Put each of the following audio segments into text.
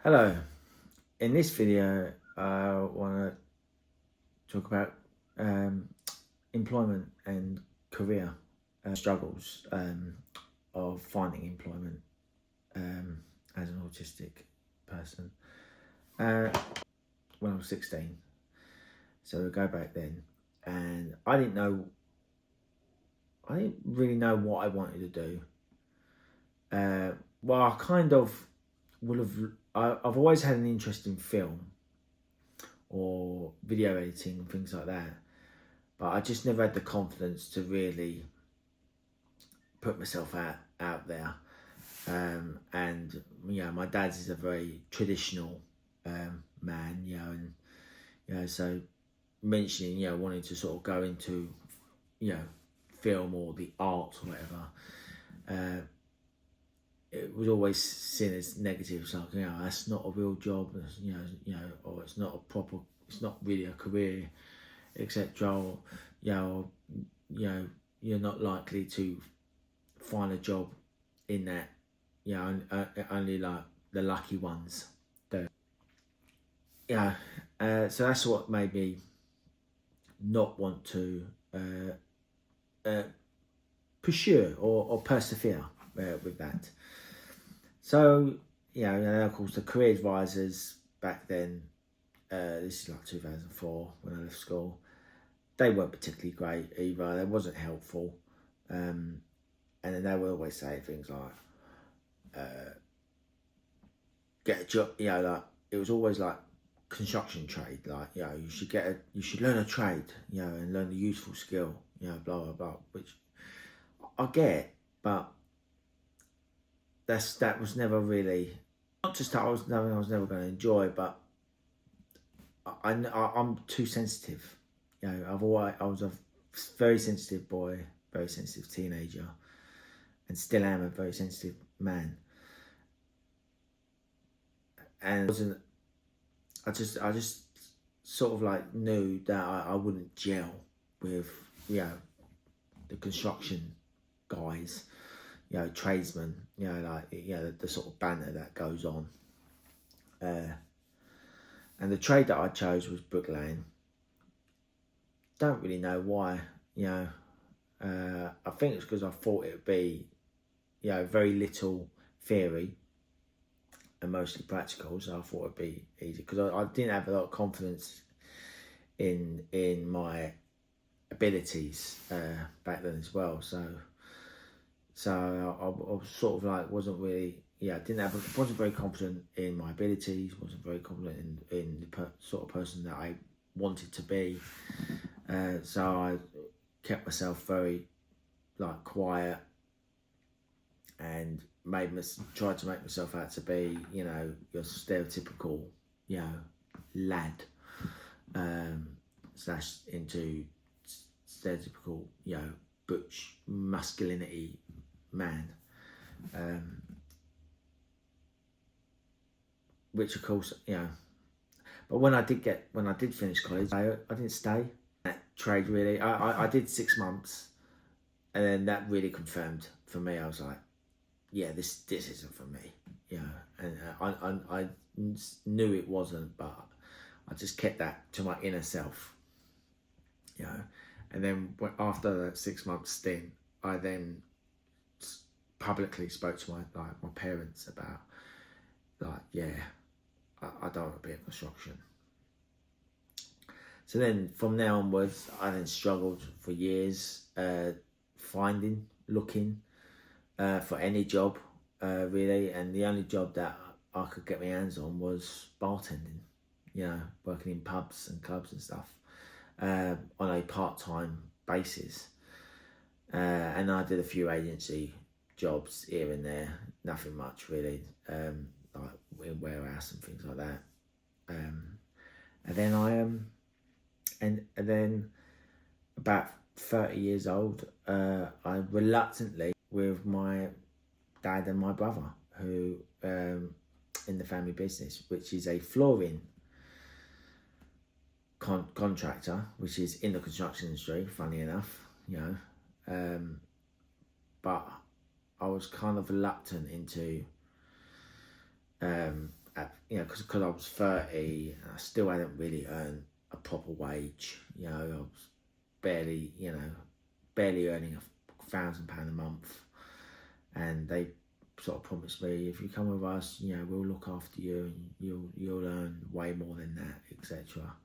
Hello, in this video I want to talk about employment and career struggles of finding employment as an autistic person. When I was 16, so we go back then, and I didn't really know what I wanted to do. Well, I kind of would have. I've always had an interest in film or video editing and things like that, but I just never had the confidence to really put myself out there. And my dad's is a very traditional man, and so mentioning wanting to sort of go into film or the arts or whatever. It was always seen as negative. It's like, that's not a real job, or it's not really a career, etc. Or, you're not likely to find a job in that. Only like the lucky ones do. So that's what made me not want to pursue or persevere with that. So, of course, the career advisors back then, this is like 2004 when I left school, they weren't particularly great either. They wasn't helpful. And then they would always say things like, get a job, like, it was always like construction trade, like, you should learn a trade, and learn a useful skill, blah, blah, blah, which I get, but that was never really, not just that I was never going to enjoy, but I'm too sensitive. I was a very sensitive boy, very sensitive teenager, and still am a very sensitive man. And I just sort of like knew that I wouldn't gel with the construction guys, tradesmen, the sort of banter that goes on. And the trade that I chose was bricklaying. Don't really know why, I think it's because I thought it would be, very little theory and mostly practical, so I thought it'd be easy because I didn't have a lot of confidence in my abilities back then as well. So I was sort of like wasn't very confident in my abilities, wasn't very confident in the sort of person that I wanted to be. So I kept myself very like quiet and tried to make myself out to be, your stereotypical, lad, slash into stereotypical, butch masculinity man. Which of course, but when I did finish college, I didn't stay at trade really. I did 6 months, and then that really confirmed for me. I was like, this isn't for me, and I knew it wasn't, but I just kept that to my inner self, and then after that 6 month stint, I then publicly spoke to my parents about I don't want to be in construction. So then from there onwards, I then struggled for years looking for any job really, and the only job that I could get my hands on was bartending, working in pubs and clubs and stuff on a part-time basis, and I did a few agency jobs here and there, nothing much really, like in warehouse and things like that, and then and then about 30 years old, I reluctantly, with my dad and my brother, who in the family business, which is a flooring contractor, which is in the construction industry, funny enough, but I was kind of reluctant into you know, because I was 30, I still hadn't really earned a proper wage. You know, I was barely, you know, barely earning £1,000 a month, and they sort of promised me, if you come with us, you know, we'll look after you, and you'll earn way more than that, etc.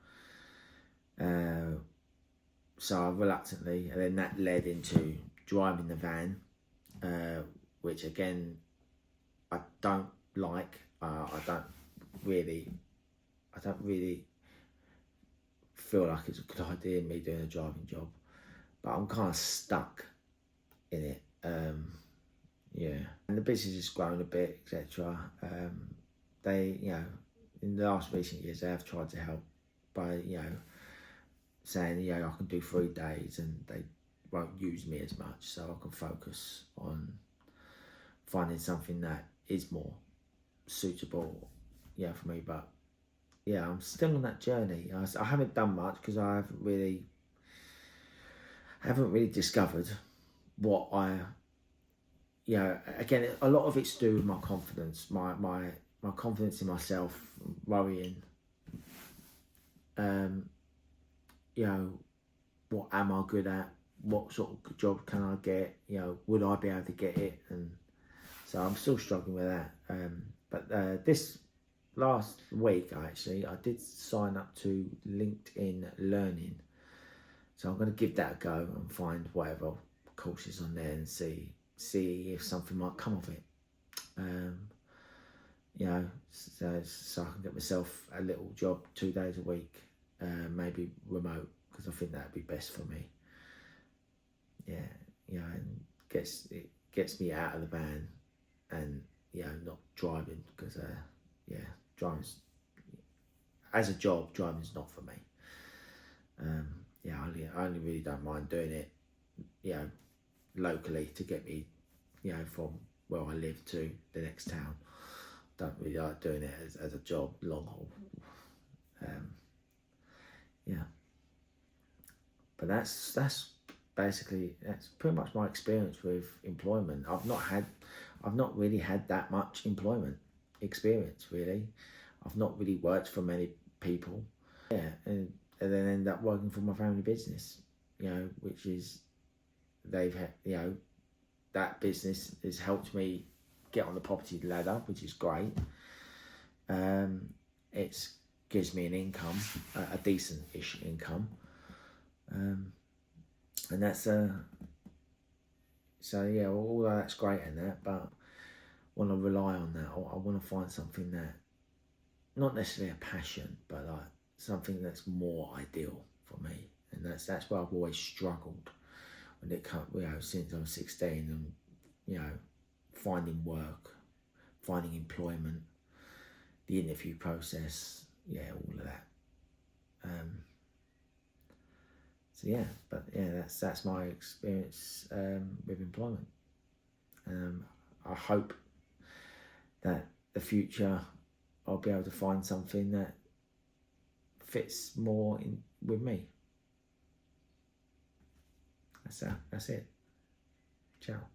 So I reluctantly, and then that led into driving the van, which again I don't like. I don't really feel like it's a good idea me doing a driving job, but I'm kind of stuck in it. Yeah, and the business has grown a bit, etc. They, you know, in the last recent years, they have tried to help by, you know, saying, you know, I can do 3 days, and they won't use me as much, so I can focus on finding something that is more suitable, yeah, for me. But yeah, I'm still on that journey. I haven't done much because I haven't really discovered what I, you know, again, a lot of it's to do with my confidence, my confidence in myself, worrying, you know, what am I good at? What sort of job can I get? You know, would I be able to get it? And so I'm still struggling with that. But this last week, I did sign up to LinkedIn Learning. So I'm going to give that a go and find whatever courses on there and see if something might come of it. You know, so I can get myself a little job 2 days a week, maybe remote, because I think that'd be best for me. Yeah, you know, and it gets me out of the van, and, you know, not driving, because yeah, driving's, as a job, driving's not for me. Yeah, I only really don't mind doing it, you know, locally, to get me, you know, from where I live to the next town. Don't really like doing it as a job, long haul. Yeah, but that's basically, that's pretty much my experience with employment. I've not really had that much employment experience, really. I've not really worked for many people. Yeah, and then end up working for my family business, you know, which is, they've had, you know, that business has helped me get on the property ladder, which is great. It gives me an income, a decent-ish income, and that's so yeah, all that's great in that, but I want to rely on that. I want to find something that, not necessarily a passion, but like something that's more ideal for me, and that's where I've always struggled when it comes, you know, since I was 16, and, you know, finding work, finding employment, the interview process, yeah, all of that. So yeah, but yeah, that's my experience with employment. I hope that the future I'll be able to find something that fits more in with me. That's it. Ciao.